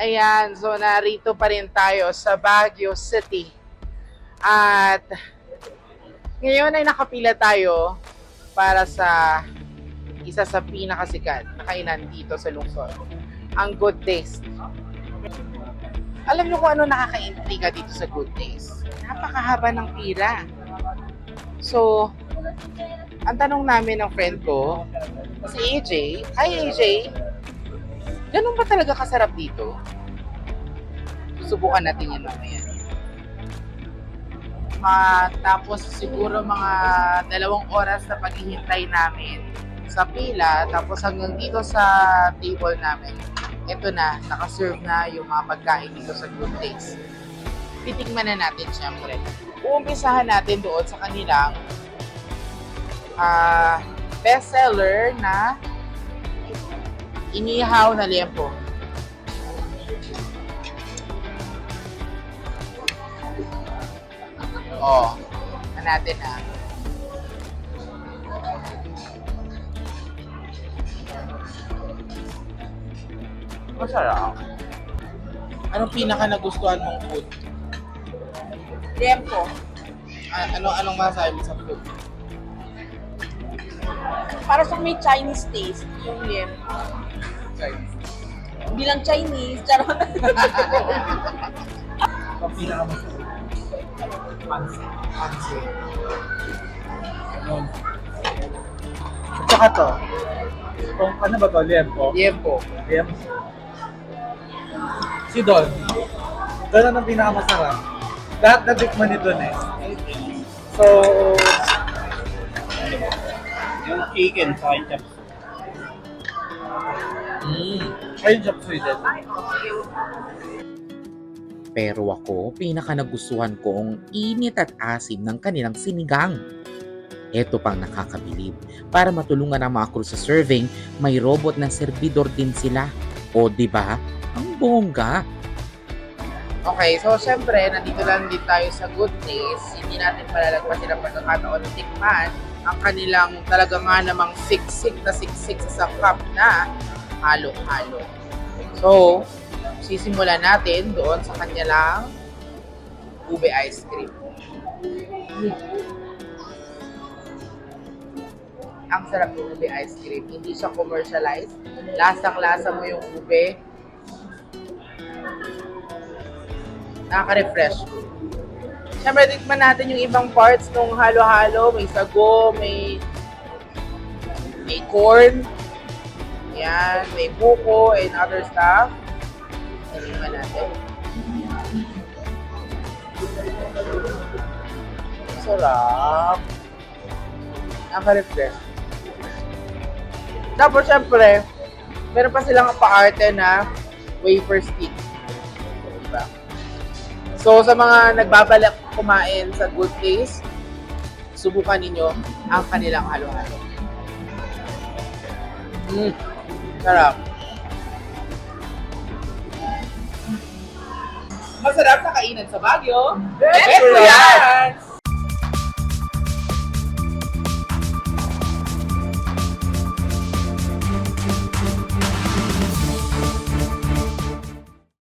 Ayan, so narito pa rin tayo sa Baguio City. At ngayon ay nakapila tayo para sa isa sa pinakasikat na kainan dito sa lungsod. Ang Good Taste. Alam niyo kung ano nakaka-intriga dito sa Good Taste? Napakahaba ng pila. So, ang tanong namin ng friend ko, si AJ, hi AJ, ganun ba talaga kasarap dito? Subukan natin yan mamaya. Tapos siguro mga 2 oras na paghihintay namin sa pila, tapos hanggang dito sa table namin, ito na, nakaserve na yung mga pagkain dito sa Good Taste. Titikman na natin syempre. Uumpisahan natin doon sa kanilang bestseller na inihaw na liempo. Oh, natin na. Masarap. Anong pinaka nagustuhan mong food? Liempo. Anong masasabi mo sa food? Para sa may Chinese taste, yung liempo. Chinese. Hindi lang Chinese, charot. Ang pinakamasarap. Pansit. Ganun. At saka to, kung ano ba to, liempo? Liempo. Liempo. Si Don, doon ang pinakamasarap. Lahat na tikman ni Don eh. So, Yung chicken sa ketchup. ayun siya po din. Pero ako, pinaka nagustuhan ko ang init at asim ng kanilang sinigang. Ito pang nakakabilib. Para matulungan ang mga crew sa serving, may robot na servidor din sila. O di ba? Ang bongga. Okay, so syempre, nandito lang din tayo sa Good Taste. Hindi natin palalagpasin ang pagkakataon ng tikman ang kanilang talaga nga namang siksik sa cup na halo-halo. So, sisimulan natin doon sa kanilang ube ice cream. Ang sarap ng ube ice cream. Hindi siya commercialized. Lasang-lasa mo yung ube. Nakaka-refresh. Siyempre, tikman natin yung ibang parts ng halo-halo. May sago, may corn. Yan, may buko and other stuff. Tikman natin. Sarap. Nakaka-refresh. Tapos, siyempre, meron pa silang paarte na wafer stick. Diba? So, sa mga nagbabalak kumain sa Good Taste, subukan ninyo ang kanilang halo-halo. Sarap. Masarap na kainan sa Baguio. Restaurant!